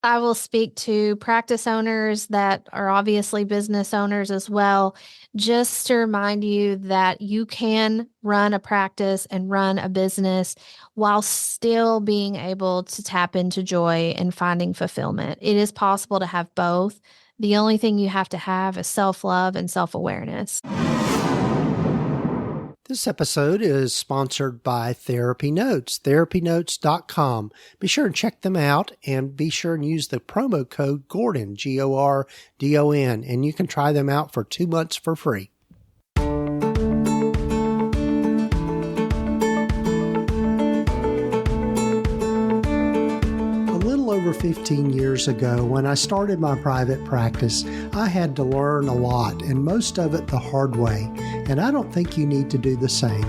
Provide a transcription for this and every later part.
I will speak to practice owners that are obviously business owners as well, just to remind you that you can run a practice and run a business while still being able to tap into joy and finding fulfillment. It is possible to have both. The only thing you have to have is self-love and self-awareness. This episode is sponsored by TherapyNotes, therapynotes.com. Be sure and check them out, and be sure and use the promo code Gordon, Gordon, and you can try them out for 2 months for free. Over 15 years ago, when I started my private practice, I had to learn a lot, and most of it the hard way, and I don't think you need to do the same.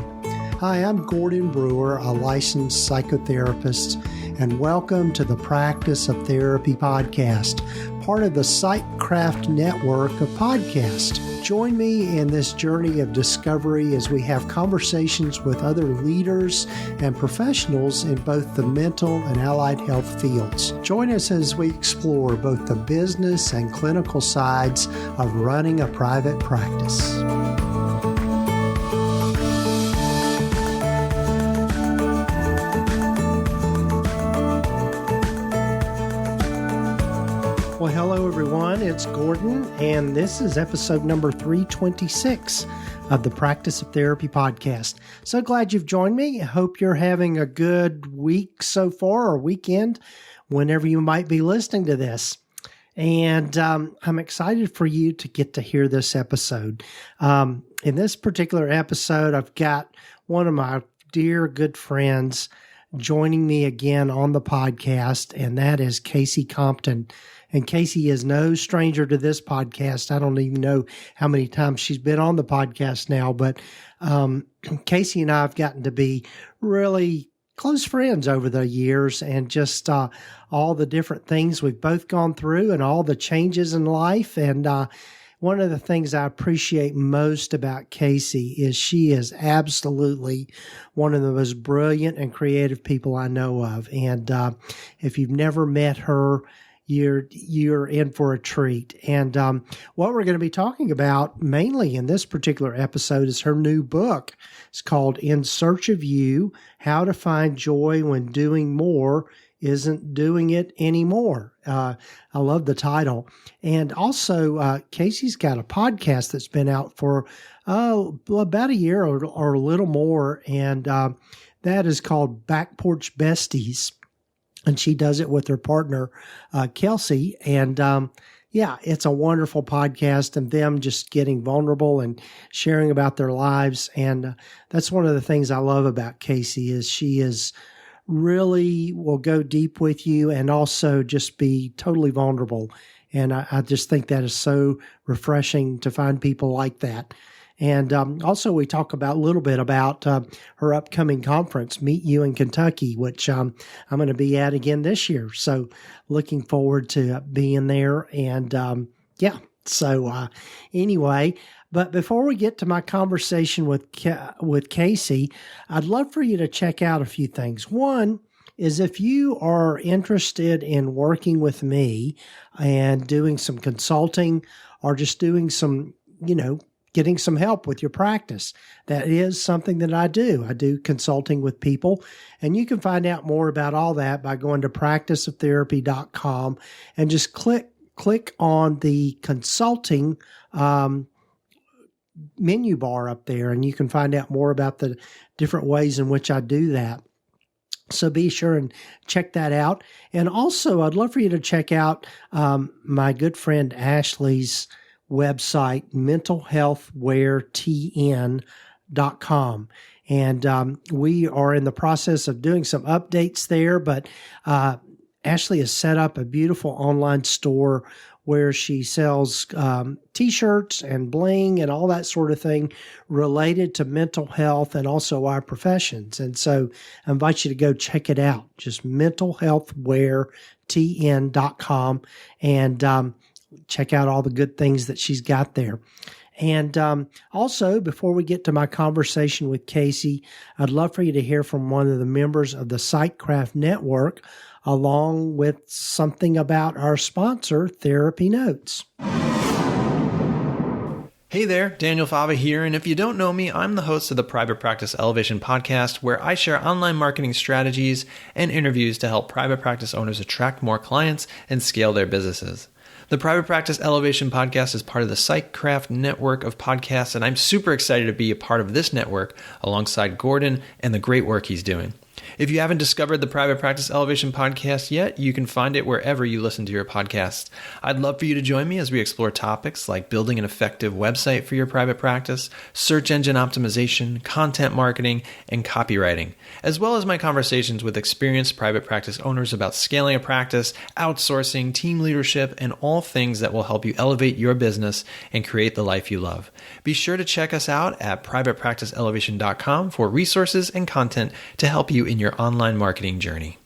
Hi, I'm Gordon Brewer, a licensed psychotherapist, and welcome to the Practice of Therapy podcast, part of the Psychcraft network of podcasts. Join me in this journey of discovery as we have conversations with other leaders and professionals in both the mental and allied health fields. Join us as we explore both the business and clinical sides of running a private practice. Well, hello everyone, it's Gordon, and this is episode number 326 of the Practice of Therapy podcast. So glad you've joined me. I hope you're having a good week so far, or weekend, whenever you might be listening to this. And I'm excited for you to get to hear this episode. In this particular episode, I've got one of my dear good friends joining me again on the podcast, and that is Kasey Compton. And Kasey is no stranger to this podcast. I don't even know how many times she's been on the podcast now, but Kasey and I have gotten to be really close friends over the years, and just all the different things we've both gone through and all the changes in life. And one of the things I appreciate most about Kasey is she is absolutely one of the most brilliant and creative people I know of. And if you've never met her, you're in for a treat. And what we're going to be talking about mainly in this particular episode is her new book. It's called In Search of You: How to Find Joy When Doing More Isn't Doing It Anymore. I love the title. And also, Kasey's got a podcast that's been out for about a year or a little more, and that is called Back Porch Besties. And she does it with her partner, Kasey. And it's a wonderful podcast, and them just getting vulnerable and sharing about their lives. And that's one of the things I love about Kasey is she is really will go deep with you and also just be totally vulnerable. And I just think that is so refreshing to find people like that. And also we talk about a little bit about her upcoming conference, Meet You in Kentucky, which I'm going to be at again this year. So looking forward to being there. And anyway, but before we get to my conversation with Kasey, I'd love for you to check out a few things. One is if you are interested in working with me and doing some consulting or just doing some, getting some help with your practice. That is something that I do. I do consulting with people, and you can find out more about all that by going to practiceoftherapy.com and just click on the consulting menu bar up there, and you can find out more about the different ways in which I do that. So be sure and check that out. And also, I'd love for you to check out my good friend Ashley's website, mentalhealthwaretn.com. And we are in the process of doing some updates there, but Ashley has set up a beautiful online store where she sells T-shirts and bling and all that sort of thing related to mental health and also our professions. And so I invite you to go check it out, just mentalhealthwaretn.com, and check out all the good things that she's got there. And also, before we get to my conversation with Kasey, I'd love for you to hear from one of the members of the Psychcraft network, along with something about our sponsor, TherapyNotes. Hey there, Daniel Fava here, and if you don't know me, I'm the host of the Private Practice Elevation podcast, where I share online marketing strategies and interviews to help private practice owners attract more clients and scale their businesses. The Private Practice Elevation podcast is part of the PsychCraft network of podcasts, and I'm super excited to be a part of this network alongside Gordon and the great work he's doing. If you haven't discovered the Private Practice Elevation podcast yet, you can find it wherever you listen to your podcasts. I'd love for you to join me as we explore topics like building an effective website for your private practice, search engine optimization, content marketing, and copywriting, as well as my conversations with experienced private practice owners about scaling a practice, outsourcing, team leadership, and all things that will help you elevate your business and create the life you love. Be sure to check us out at privatepracticeelevation.com for resources and content to help you in your online marketing journey.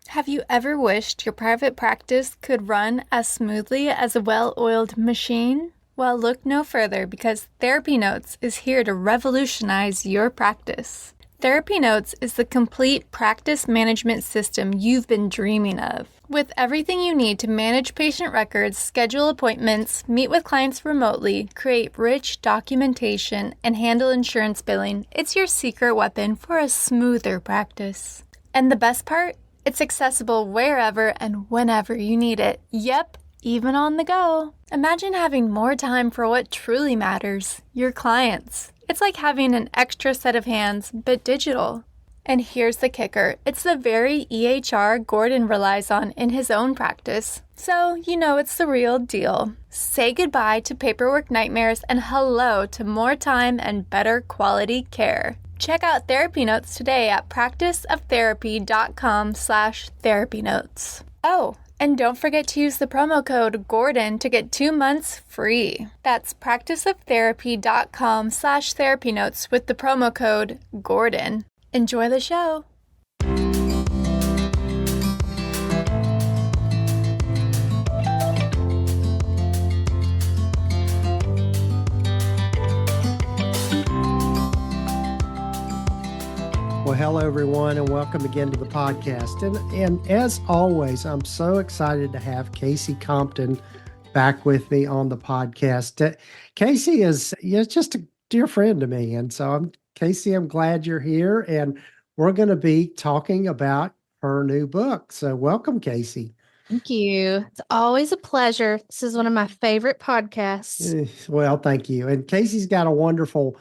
Have you ever wished your private practice could run as smoothly as a well-oiled machine? Well, look no further, because TherapyNotes is here to revolutionize your practice. TherapyNotes is the complete practice management system you've been dreaming of. With everything you need to manage patient records, schedule appointments, meet with clients remotely, create rich documentation, and handle insurance billing, it's your secret weapon for a smoother practice. And the best part? It's accessible wherever and whenever you need it. Yep, even on the go. Imagine having more time for what truly matters, your clients. It's like having an extra set of hands, but digital. And here's the kicker. It's the very EHR Gordon relies on in his own practice. So, you know it's the real deal. Say goodbye to paperwork nightmares and hello to more time and better quality care. Check out TherapyNotes today at practiceoftherapy.com/therapynotes. Oh, and don't forget to use the promo code GORDON to get 2 months free. That's practiceoftherapy.com/therapynotes with the promo code GORDON. Enjoy the show. Well, hello, everyone, and welcome again to the podcast. And as always, I'm so excited to have Kasey Compton back with me on the podcast. Kasey is just a dear friend to me. And so, Kasey, I'm glad you're here. And we're going to be talking about her new book. So welcome, Kasey. Thank you. It's always a pleasure. This is one of my favorite podcasts. Well, thank you. And Kasey's got a wonderful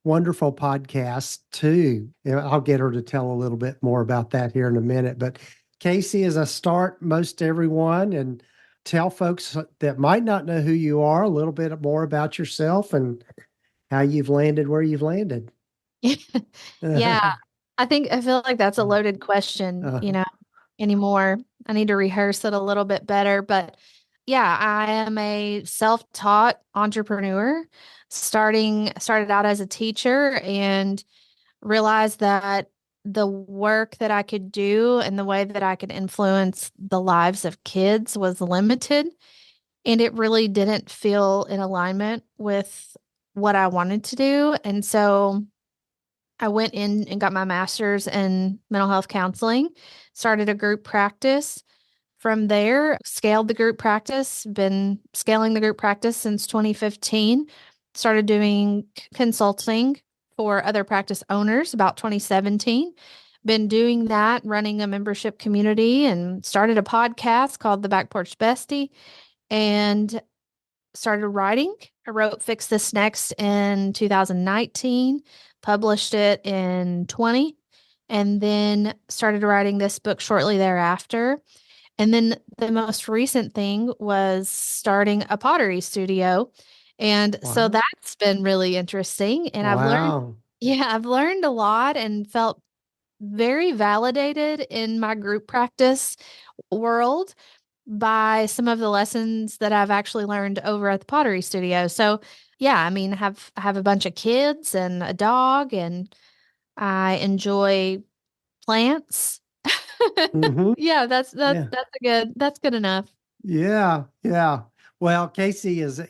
podcast too. And I'll get her to tell a little bit more about that here in a minute. But Kasey, as I start most everyone, and tell folks that might not know who you are a little bit more about yourself and how you've landed where you've landed. Yeah, I feel like that's a loaded question, anymore. I need to rehearse it a little bit better. But yeah, I am a self-taught entrepreneur. Started out as a teacher and realized that the work that I could do and the way that I could influence the lives of kids was limited. And it really didn't feel in alignment with what I wanted to do. And so I went in and got my master's in mental health counseling, started a group practice. From there, scaled the group practice, been scaling the group practice since 2015, started doing consulting for other practice owners about 2017. Been doing that, running a membership community, and started a podcast called The Back Porch Bestie, and started writing. I wrote Fix This Next in 2019, published it in 20, and then started writing this book shortly thereafter. And then the most recent thing was starting a pottery studio. And so that's been really interesting. And I've learned a lot and felt very validated in my group practice world by some of the lessons that I've actually learned over at the pottery studio. So yeah, I mean, I have a bunch of kids and a dog, and I enjoy plants. Mm-hmm. Yeah, that's good enough. Yeah. Well, Kasey is,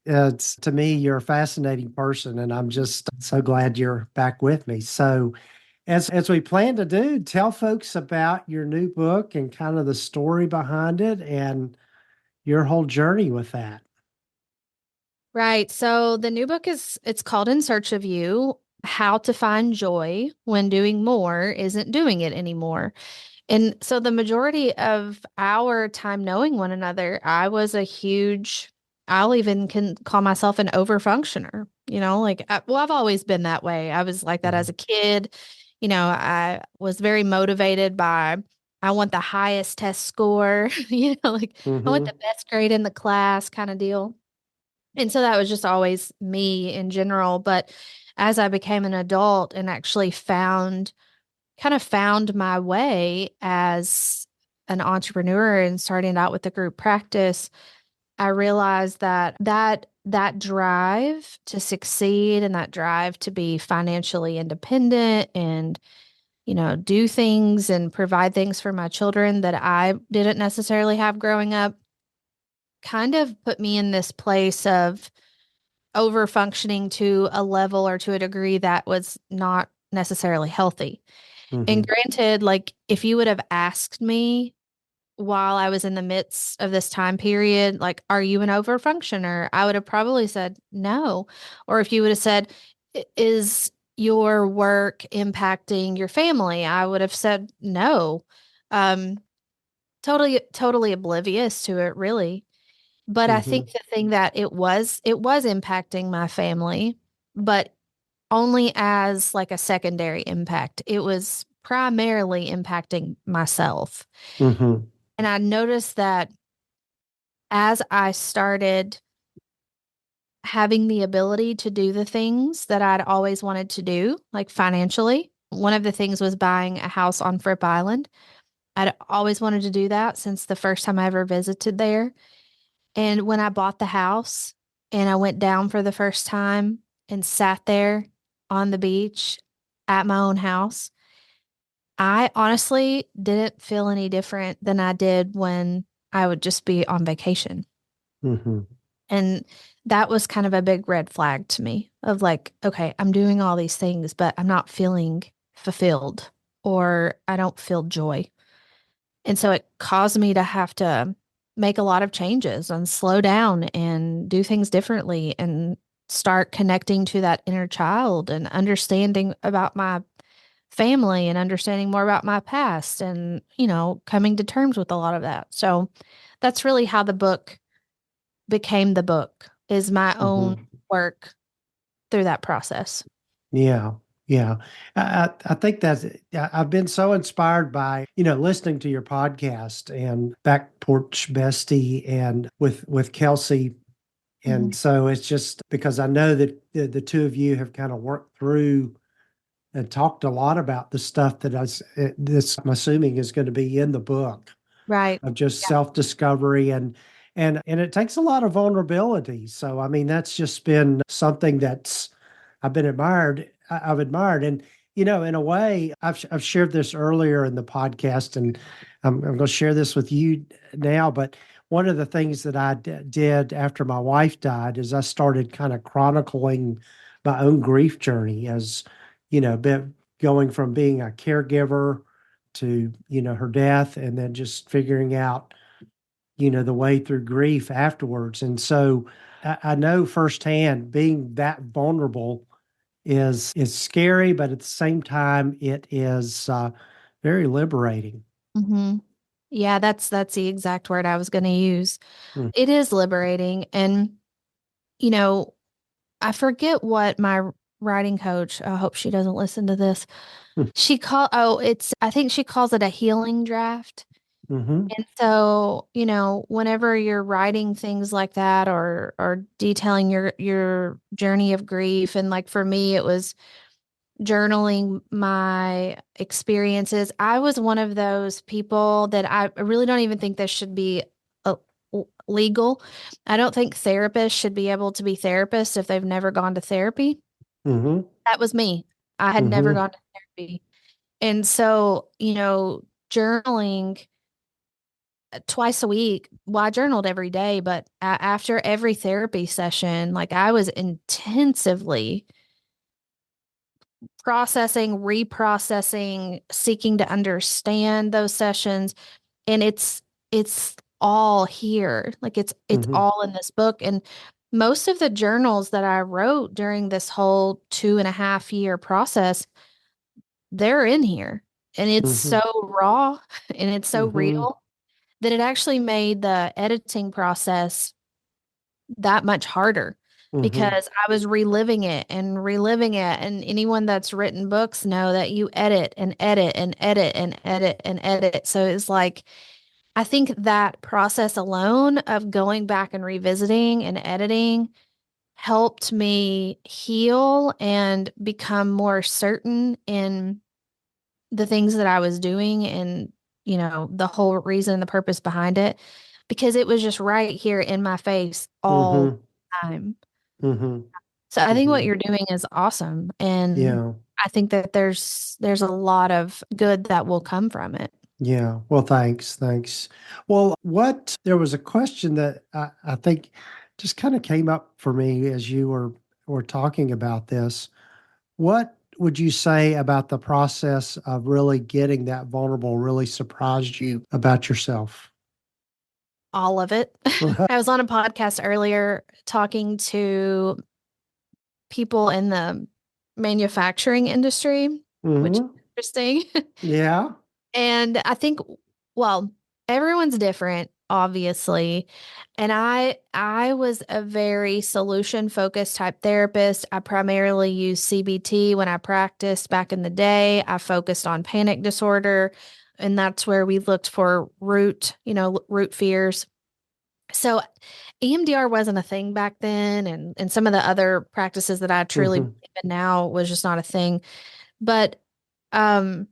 it's, to me, you're a fascinating person, and I'm just so glad you're back with me. So as we plan to do, tell folks about your new book and kind of the story behind it and your whole journey with that. Right. So the new book it's called In Search of You, How to Find Joy When Doing More Isn't Doing It Anymore. And so the majority of our time knowing one another, I was a huge, I'll even can call myself an overfunctioner, like, well, I've always been that way. I was like that as Mhm. a kid. I was very motivated by, I want the highest test score, like I want the Mhm. best grade in the class kind of deal. And so that was just always me in general. But as I became an adult and actually found my way as an entrepreneur and starting out with the group practice, I realized that drive to succeed and that drive to be financially independent and do things and provide things for my children that I didn't necessarily have growing up kind of put me in this place of over functioning to a level or to a degree that was not necessarily healthy. And Mhm. granted, like if you would have asked me while I was in the midst of this time period, like, are you an overfunctioner? I would have probably said no. Or if you would have said, is your work impacting your family? I would have said no. Um, totally oblivious to it, really. But I think Mhm. the thing that it was impacting my family, but only as like a secondary impact. It was primarily impacting myself. Mhm. And I noticed that as I started having the ability to do the things that I'd always wanted to do, like financially, one of the things was buying a house on Fripp Island. I'd always wanted to do that since the first time I ever visited there. And when I bought the house and I went down for the first time and sat there on the beach at my own house, I honestly didn't feel any different than I did when I would just be on vacation. Mhm. And that was kind of a big red flag to me of like, okay, I'm doing all these things, but I'm not feeling fulfilled or I don't feel joy. And so it caused me to have to make a lot of changes and slow down and do things differently and start connecting to that inner child and understanding about my family and understanding more about my past and, coming to terms with a lot of that. So that's really how the book became the book is my own Mhm. work through that process. Yeah, yeah. I think I've been so inspired by listening to your podcast and Back Porch Bestie and with Kelsey, Mhm. and so it's just because I know that the two of you have kind of worked through and talked a lot about the stuff that this I'm assuming is going to be in the book Right. of just Yeah. self-discovery and it takes a lot of vulnerability. So I mean that's just been something that's I've admired and in a way I've shared this earlier in the podcast and I'm going to share this with you now, but one of the things that did after my wife died is I started kind of chronicling my own grief journey as been going from being a caregiver to her death and then just figuring out the way through grief afterwards. And so I know firsthand being that vulnerable is scary, but at the same time it is very liberating. Hmm. Yeah, that's the exact word I was going to use. Mm, It is liberating. And, you know, I forget what my writing coach, I hope she doesn't listen to this. mm, I think she calls it a healing draft. mhm, And so, whenever you're writing things like that or detailing your journey of grief, and like for me, it was journaling my experiences. I was one of those people that I really don't even think this should be uh, legal. I don't think therapists should be able to be therapists if they've never gone to therapy. mhm, That was me. I had never mhm, gone to therapy. And so, journaling twice a week. Well, I journaled every day, but after every therapy session, like I was intensively processing, reprocessing, seeking to understand those sessions. And it's all here. Like it's Mm-hmm. all in this book. And most of the journals that I wrote during this whole 2.5 year process, they're in here. And it's Mm-hmm. so raw and it's so Mm-hmm. real that it actually made the editing process that much harder Mm-hmm. because I was reliving it and reliving it. And anyone that's written books know that you edit and edit and edit and edit and edit. So it's like, I think that process alone of going back and revisiting and editing helped me heal and become more certain in the things that I was doing and, the whole reason, the purpose behind it, because it was just right here in my face all Mm-hmm. the time. Mm-hmm. So I think what Mm-hmm. you're doing is awesome. And Yeah. I think that there's a lot of good that will come from it. Yeah. Well, thanks. Thanks. Well, there was a question that I think just kind of came up for me as you were talking about this. What would you say about the process of really getting that vulnerable really surprised you about yourself? All of it. I was on a podcast earlier talking to people in the manufacturing industry, which is Hmm. interesting. Yeah. And I think, well, everyone's different, obviously. And I was a very solution focused type therapist. I primarily used CBT when I practiced back in the day. I focused on panic disorder, and that's where we looked for root fears. So EMDR wasn't a thing back then, and some of the other practices that I truly believe Hmm. in now was just not a thing. But um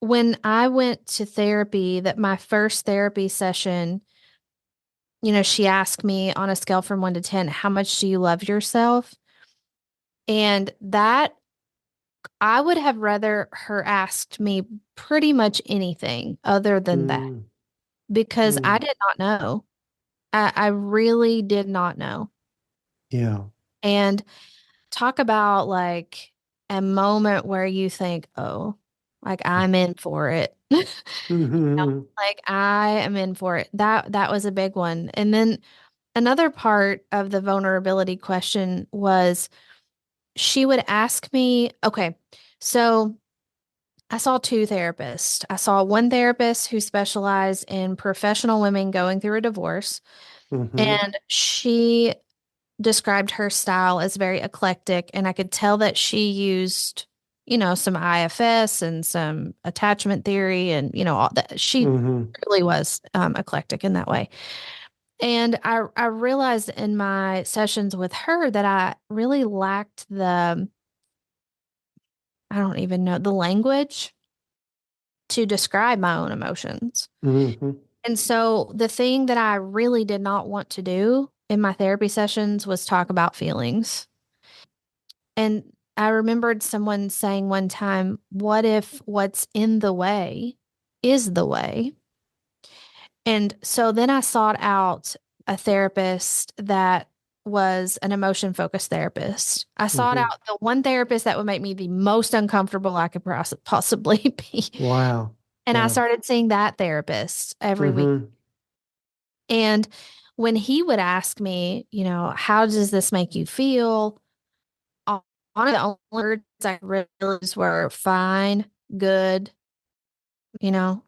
when I went to therapy, that my first therapy session, she asked me on a scale from 1 to 10, how much do you love yourself? And that I would have rather her asked me pretty much anything other than that Mm-hmm. because I did not know. I really did not know. Yeah. And talk about like a moment where you think, oh, like I'm in for it. Hmm. Like I am in for it. That was a big one. And then another part of the vulnerability question was she would ask me, okay, so I saw two therapists. I saw one therapist who specialized in professional women going through a divorce, Hmm. and she described her style as very eclectic, and I could tell that she used, some IFS and some attachment theory, and all that. She Hmm. really was eclectic in that way. And I realized in my sessions with her that I really lacked I don't even know, the language to describe my own emotions. Hmm. And so the thing that I really did not want to do in my therapy sessions was talk about feelings. And I remembered someone saying one time, what if what's in the way is the way? And so then I sought out a therapist that was an emotion focused therapist. I sought Hmm. out the one therapist that would make me the most uncomfortable I could possibly be. Wow. And I Yeah. started seeing that therapist every week. Hmm. And when he would ask me, how does this make you feel? On the only words I realized were fine, good,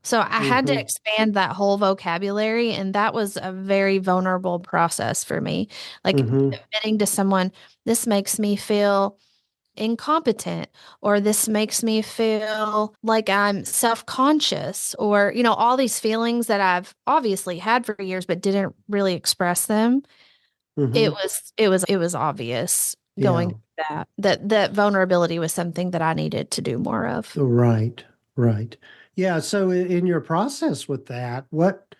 so I had to Hmm. expand that whole vocabulary, and that was a very vulnerable process for me. Like Hmm. admitting to someone, this makes me feel incompetent, or this makes me feel like I'm self-conscious, or all these feelings that I've obviously had for years but didn't really express them. Hmm. It was obvious going Yeah. through that vulnerability was something that I needed to do more of. Right. Right. Yeah. So in your process with that, what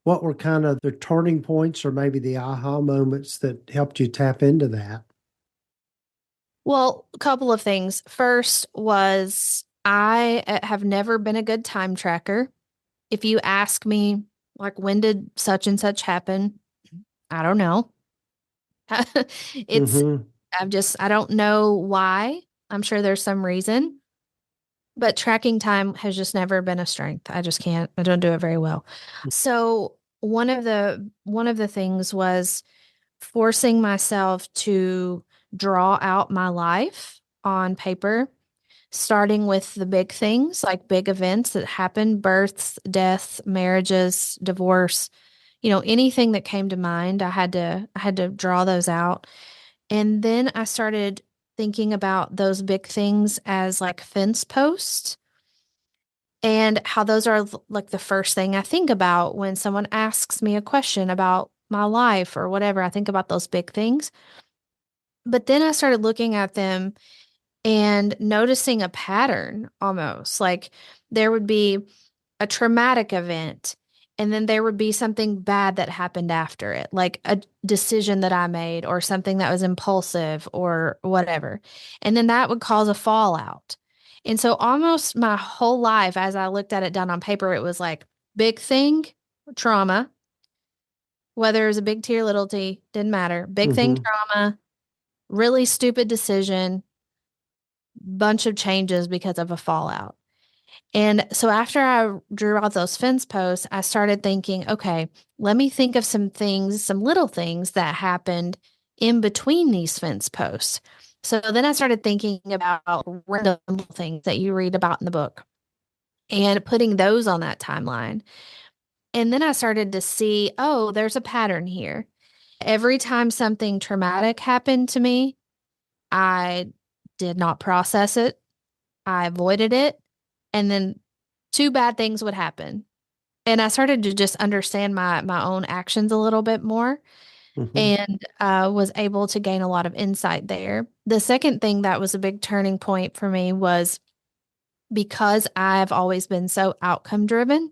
were kind of the turning points or maybe the aha moments that helped you tap into that? Well, a couple of things. First was I have never been a good time tracker. If you ask me, like, when did such and such happen? I don't know. It's, Hmm. I don't know why. I'm sure there's some reason, but tracking time has just never been a strength. I just can't, I don't do it very well. So one of the things was forcing myself to draw out my life on paper, starting with the big things, like big events that happen, births, deaths, marriages, divorce, anything that came to mind. I had to draw those out. And then I started thinking about those big things as like fence posts, and how those are like the first thing I think about when someone asks me a question about my life or whatever. I think about those big things. But then I started looking at them and noticing a pattern almost. Like there would be a traumatic event, and then there would be something bad that happened after it, like a decision that I made or something that was impulsive or whatever. And then that would cause a fallout. And so almost my whole life, as I looked at it down on paper, it was like big thing, trauma, whether it was a big T or little t, didn't matter. Big thing, Mm-hmm. trauma, really stupid decision, bunch of changes because of a fallout. And so after I drew out those fence posts, I started thinking, okay, let me think of some things, some little things that happened in between these fence posts. So then I started thinking about random little things that you read about in the book and putting those on that timeline. And then I started to see, oh, there's a pattern here. Every time something traumatic happened to me, I did not process it. I avoided it. And then two bad things would happen. And I started to just understand my own actions a little bit more, Mm-hmm. and was able to gain a lot of insight there. The second thing that was a big turning point for me was because I've always been so outcome driven.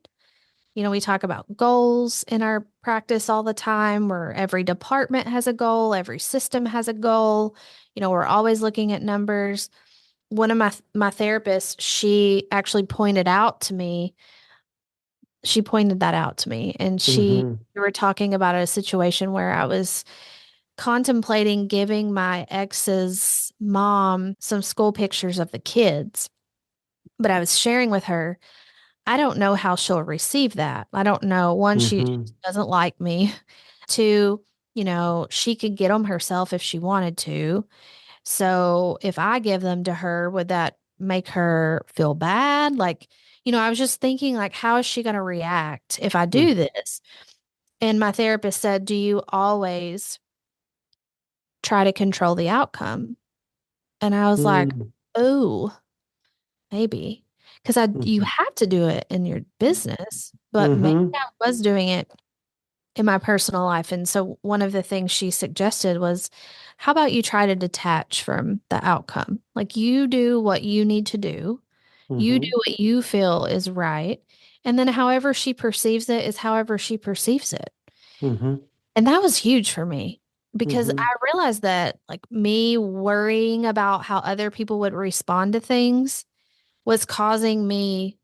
We talk about goals in our practice all the time, where every department has a goal, every system has a goal. We're always looking at numbers. One of my therapists, she pointed that out to me, and Mm-hmm. we were talking about a situation where I was contemplating giving my ex's mom some school pictures of the kids, but I was sharing with her, I don't know how she'll receive that. I don't know. One, she Mm-hmm. doesn't like me. Two, she could get them herself if she wanted to. So if I give them to her, would that make her feel bad? Like, I was just thinking, like, how is she going to react if I do this? And my therapist said, do you always try to control the outcome? And I was like, Mm-hmm. oh, maybe. Because you have to do it in your business, but maybe Mm-hmm. I was doing it in my personal life. And so one of the things she suggested was, how about you try to detach from the outcome? Like you do what you need to do, you do Mm-hmm. what you feel is right. And then however she perceives it is however she perceives it. Mm-hmm. And that was huge for me because Mm-hmm. I realized that like me worrying about how other people would respond to things was causing me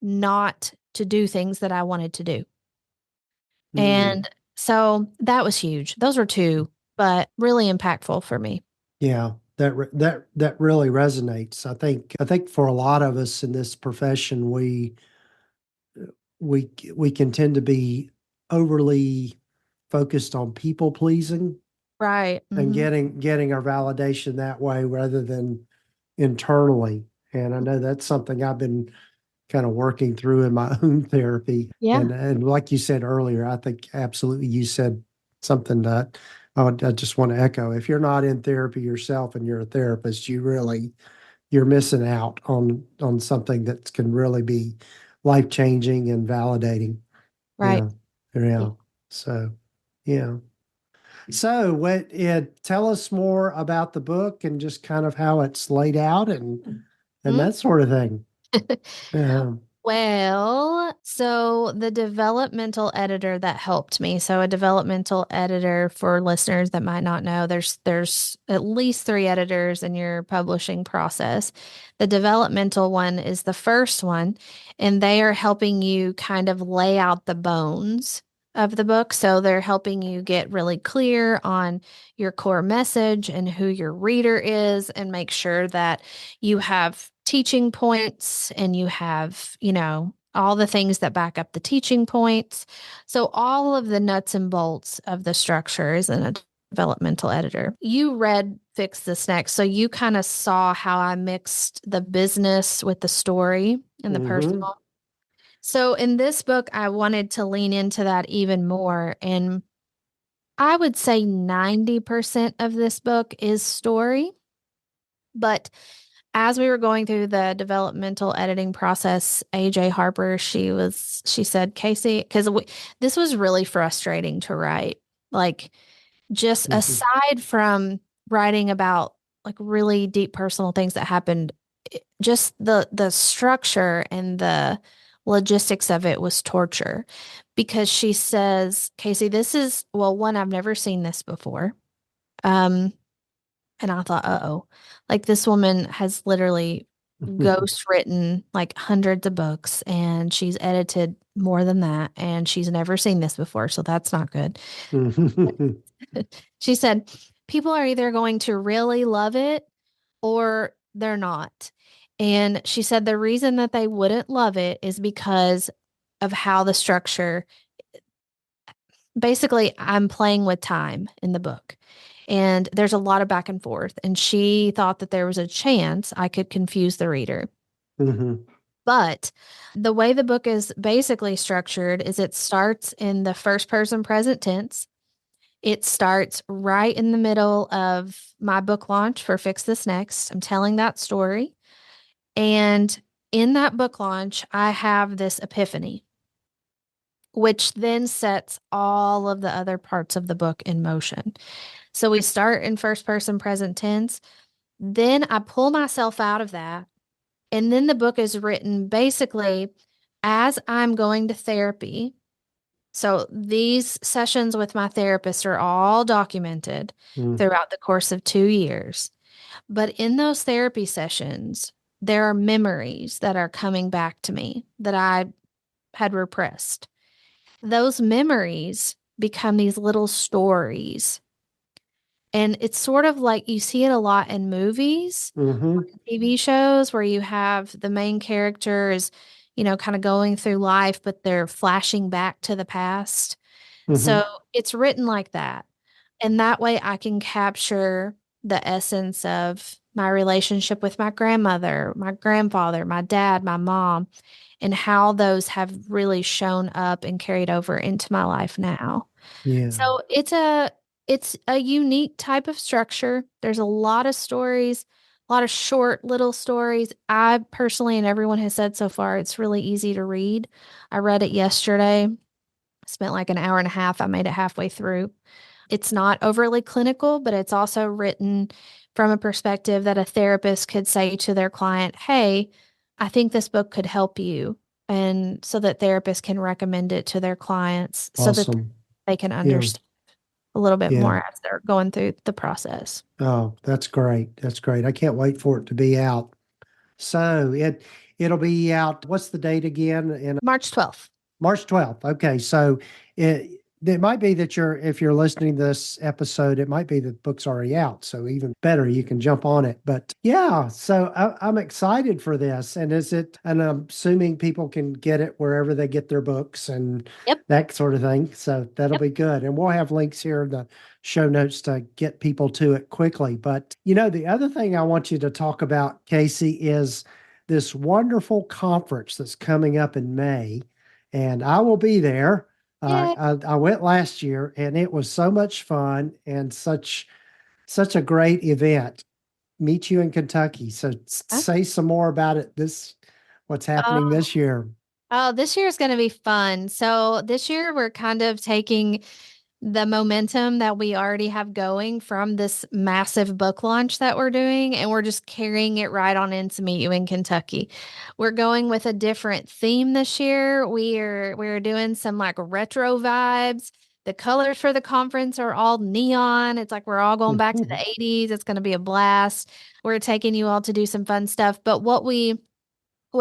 not to do things that I wanted to do. Mm. And so that was huge. Those were two, but really impactful for me. Yeah, that really resonates. I think for a lot of us in this profession, we can tend to be overly focused on people pleasing Right. and Hmm. getting our validation that way rather than internally. And I know that's something I've been kind of working through in my own therapy. Yeah. And like you said earlier, I think absolutely you said something that I just want to echo. If you're not in therapy yourself and you're a therapist, you're missing out on something that can really be life changing and validating. Right. Yeah, Yeah. yeah. So, yeah. So, tell us more about the book and just kind of how it's laid out and Mm. that sort of thing. Yeah. Well, so the developmental editor that helped me, so a developmental editor for listeners that might not know, there's at least three editors in your publishing process. The developmental one is the first one, and they are helping you kind of lay out the bones of the book. So they're helping you get really clear on your core message and who your reader is, and make sure that you have teaching points and you have, all the things that back up the teaching points. So all of the nuts and bolts of the structure is in a developmental editor. You read Fix This Next, so you kind of saw how I mixed the business with the story and the Mm-hmm. personal. So in this book, I wanted to lean into that even more. And I would say 90% of this book is story. But as we were going through the developmental editing process, AJ Harper, she said, Kasey, because this was really frustrating to write. Like, just Mm-hmm. aside from writing about like really deep personal things that happened, just the structure and the logistics of it was torture, because she says, Kasey, this is, well, one, I've never seen this before. Um, and I thought, uh-oh, like this woman has literally ghost written like hundreds of books, and she's edited more than that, and she's never seen this before, so that's not good. She said, people are either going to really love it or they're not. And she said the reason that they wouldn't love it is because of how the structure, basically, I'm playing with time in the book. And there's a lot of back and forth. And she thought that there was a chance I could confuse the reader. Mm-hmm. But the way the book is basically structured is it starts in the first person present tense. It starts right in the middle of my book launch for Fix This Next. I'm telling that story. And in that book launch, I have this epiphany, which then sets all of the other parts of the book in motion. So we start in first person present tense. Then I pull myself out of that. And then the book is written basically as I'm going to therapy. So these sessions with my therapist are all documented throughout the course of 2 years. But in those therapy sessions, there are memories that are coming back to me that I had repressed. Those memories become these little stories. And it's sort of like you see it a lot in movies, Mm-hmm. TV shows, where you have the main character is, kind of going through life, but they're flashing back to the past. Mm-hmm. So it's written like that. And that way I can capture the essence of my relationship with my grandmother, my grandfather, my dad, my mom, and how those have really shown up and carried over into my life now. Yeah. So it's a unique type of structure. There's a lot of stories, a lot of short little stories. I personally, and everyone has said so far, it's really easy to read. I read it yesterday, spent like an hour and a half. I made it halfway through. It's not overly clinical, but it's also written from a perspective that a therapist could say to their client, hey, I think this book could help you. And so that therapists can recommend it to their clients so that Awesome. they can Yeah. understand a little bit Yeah. more as they're going through the process. Oh, that's great. That's great. I can't wait for it to be out. So it'll be out. What's the date again? In March 12th. March 12th. Okay. So it might be that if you're listening to this episode, it might be that the book's already out. So even better, you can jump on it. But yeah, so I'm excited for this. And I'm assuming people can get it wherever they get their books and Yep. that sort of thing. So that'll Yep. be good. And we'll have links here in the show notes to get people to it quickly. But the other thing I want you to talk about, Kasey, is this wonderful conference that's coming up in May, and I will be there. Yay. I went last year, and it was so much fun and such a great event. Meet you in Kentucky. So say some more about it. What's happening Oh, this year? oh, this year is going to be fun. So this year we're kind of taking the momentum that we already have going from this massive book launch that we're doing, and we're just carrying it right on into Meet You in Kentucky. We're going with a different theme this year. We're doing some like retro vibes. The colors for the conference are all neon. It's like we're all going back to the 80s. It's going to be a blast. We're taking you all to do some fun stuff. But what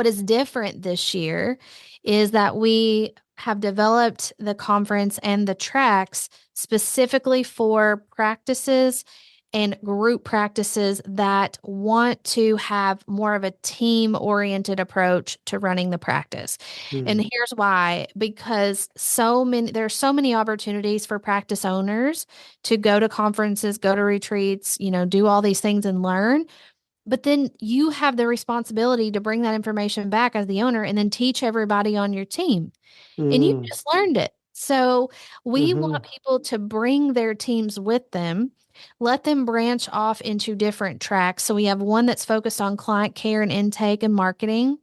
is different this year is that we have developed the conference and the tracks specifically for practices and group practices that want to have more of a team-oriented approach to running the practice. And Mm, here's why, because there are so many opportunities for practice owners to go to conferences, go to retreats, do all these things and learn. But then you have the responsibility to bring that information back as the owner and then teach everybody on your team. And you mm, just learned it. So we want mm-hmm, people to bring their teams with them, let them branch off into different tracks. So we have one that's focused on client care and intake and marketing.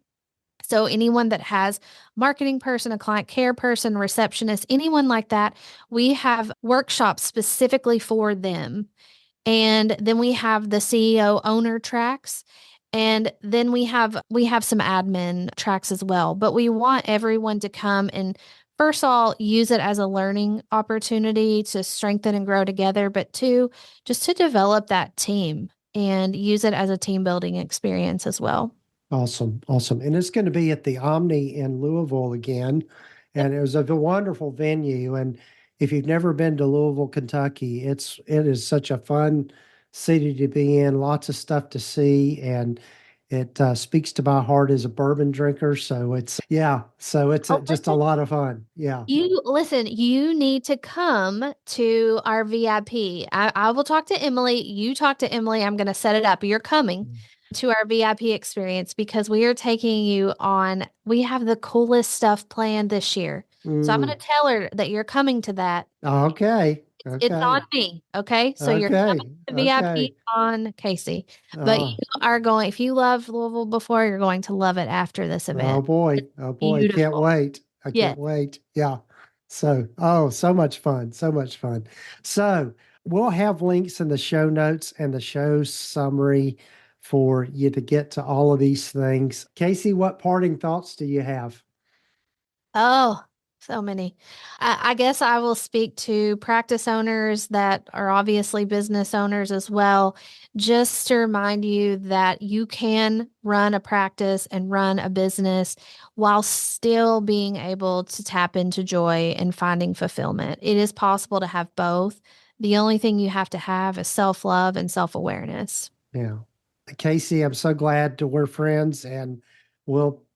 So anyone that has marketing person, a client care person, receptionist, anyone like that, we have workshops specifically for them. And then we have the CEO owner tracks. And then we have some admin tracks as well. But we want everyone to come and first of all use it as a learning opportunity to strengthen and grow together, but two, just to develop that team and use it as a team building experience as well. awesome, awesome. And it's going to be at the Omni in Louisville again. Yep. And it was a wonderful venue. And if you've never been to Louisville, Kentucky, it is such a fun city to be in, lots of stuff to see. And it speaks to my heart as a bourbon drinker. So it's Oh, just a listen, lot of fun. Yeah. you need to come to our VIP. I will talk to Emily. You talk to Emily. I'm going to set it up. You're coming to our VIP experience because we have the coolest stuff planned this year. So I'm going Mm. to tell her that you're coming to that. Okay. It's on Okay. me. Okay. So you're coming Okay. to Okay. VIP on Kasey, but you Oh, are going, if you love Louisville before, you're going to love it after this oh event. boy. It's Oh boy. Can't beautiful. wait. I Yes. can't wait. Yeah. So, oh, so much fun. So much fun. So, we'll have links in the show notes and the show summary for you to get to all of these things. Kasey, what parting thoughts do you have? Oh, so many. I guess I will speak to practice owners that are obviously business owners as well, just to remind you that you can run a practice and run a business while still being able to tap into joy and finding fulfillment. It is possible to have both. The only thing you have to have is self-love and self-awareness. Yeah. Kasey, I'm so glad that we're friends and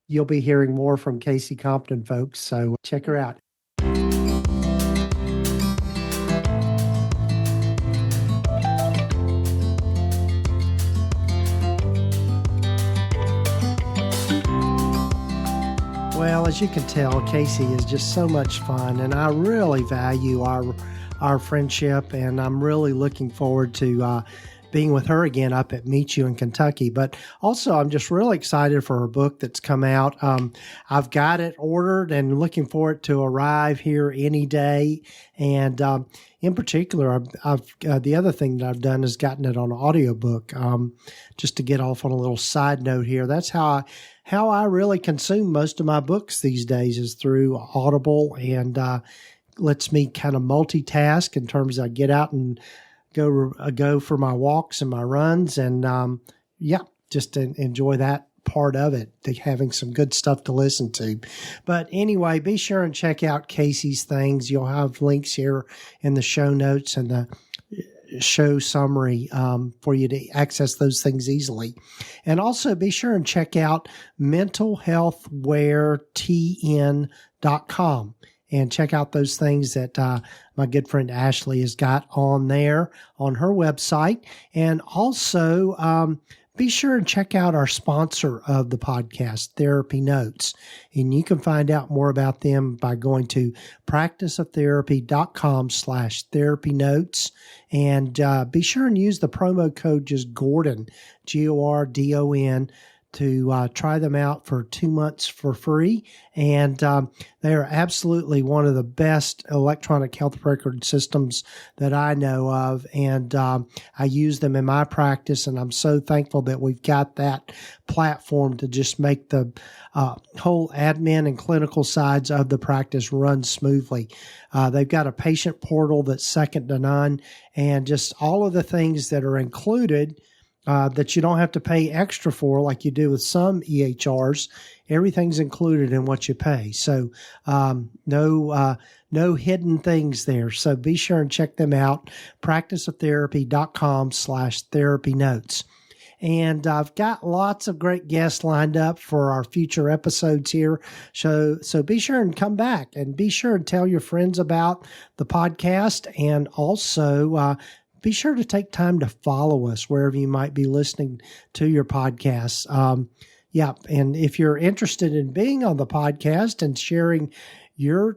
you'll be hearing more from Kasey Compton, folks. So check her out. Well, as you can tell, Kasey is just so much fun, and I really value our friendship, and I'm really looking forward to being with her again up at Meet You in Kentucky. But also, I'm just really excited for her book that's come out. I've got it ordered and looking for it to arrive here any day. And in particular, I've the other thing that I've done is gotten it on audiobook. Just to get off on a little side note here, that's how I really consume most of my books these days is through Audible, and lets me kind of multitask in terms of I get out and go for my walks and my runs, and just enjoy that part of it, having some good stuff to listen to. But anyway, be sure and check out Kasey's things. You'll have links here in the show notes and the show summary for you to access those things easily. And also be sure and check out mentalhealthwaretn.com and check out those things that my good friend Ashley has got on there on her website. And also be sure and check out our sponsor of the podcast, TherapyNotes. And you can find out more about them by going to practiceoftherapy.com/therapynotes. And be sure and use the promo code just Gordon, Gordon, to try them out for 2 months for free. And they are absolutely one of the best electronic health record systems that I know of. And I use them in my practice, and I'm so thankful that we've got that platform to just make the whole admin and clinical sides of the practice run smoothly. They've got a patient portal that's second to none, and just all of the things that are included that you don't have to pay extra for like you do with some EHRs. Everything's included in what you pay. So no hidden things there. So be sure and check them out, practiceoftherapy.com/therapynotes. And I've got lots of great guests lined up for our future episodes here. So be sure and come back, and be sure and tell your friends about the podcast. And also be sure to take time to follow us wherever you might be listening to your podcasts. And if you're interested in being on the podcast and sharing your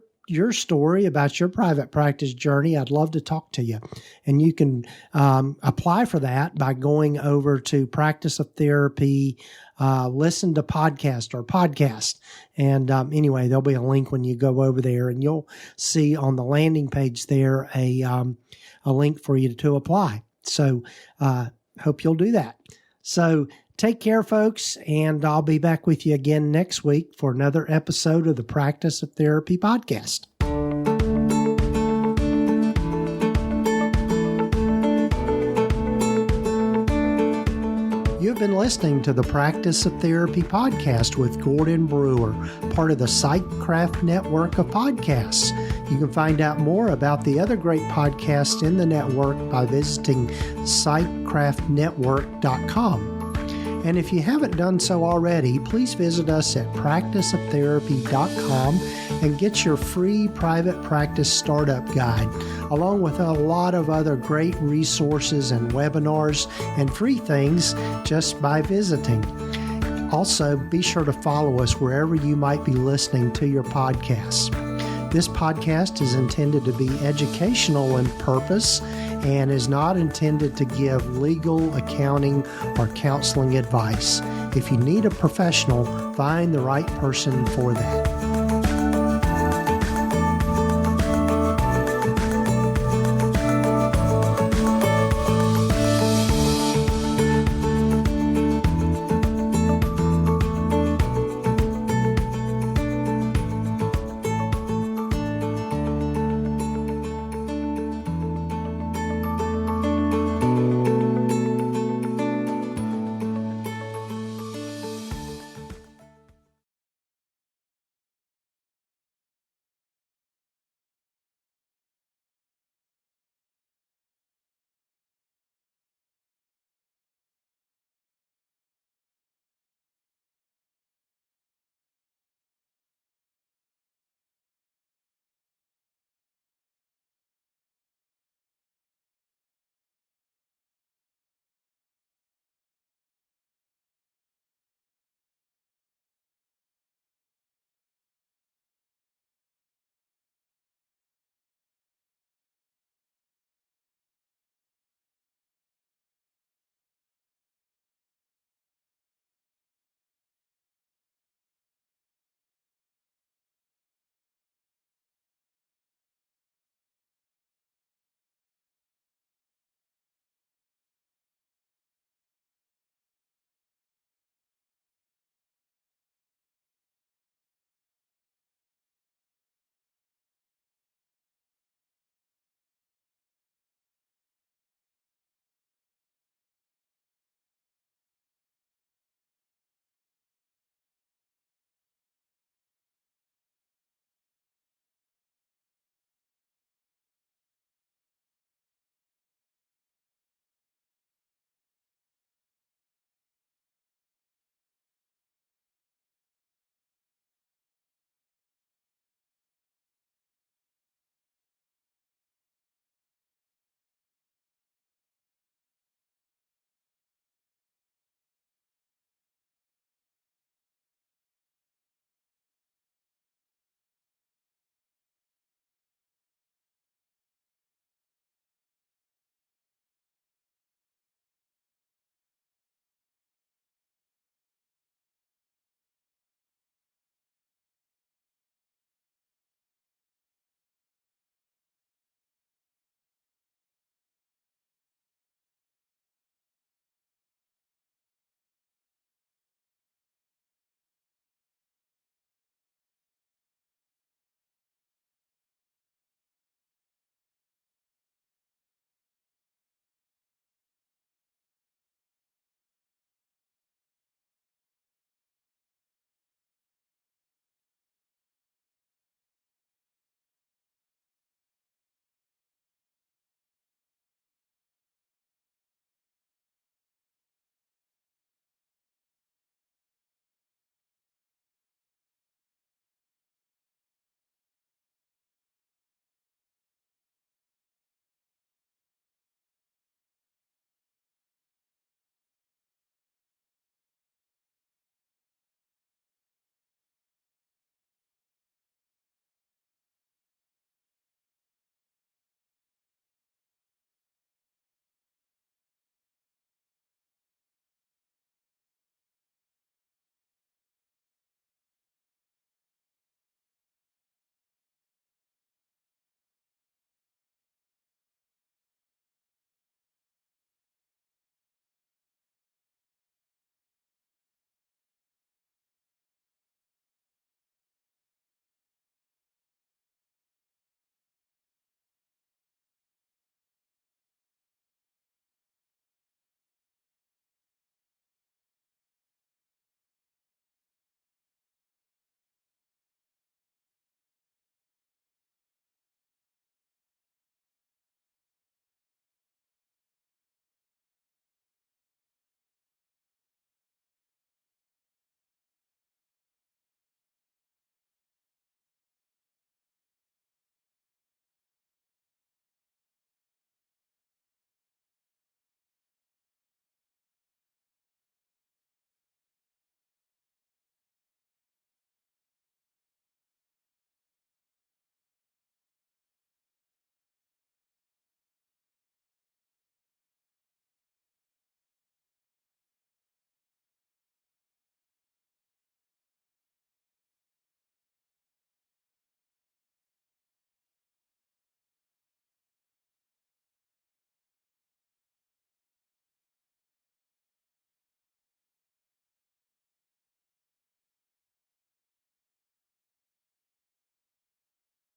story about your private practice journey, I'd love to talk to you. And you can apply for that by going over to Practice of Therapy, listen to podcast. And anyway, there'll be a link when you go over there, and you'll see on the landing page there a link for you to apply. So hope you'll do that. So take care, folks, and I'll be back with you again next week for another episode of the Practice of Therapy podcast. You've been listening to the Practice of Therapy podcast with Gordon Brewer, part of the PsychCraft network of podcasts. You can find out more about the other great podcasts in the network by visiting psychcraftnetwork.com. And if you haven't done so already, please visit us at practiceoftherapy.com and get your free private practice startup guide, along with a lot of other great resources and webinars and free things just by visiting. Also, be sure to follow us wherever you might be listening to your podcasts. This podcast is intended to be educational in purpose and is not intended to give legal, accounting, or counseling advice. If you need a professional, find the right person for that.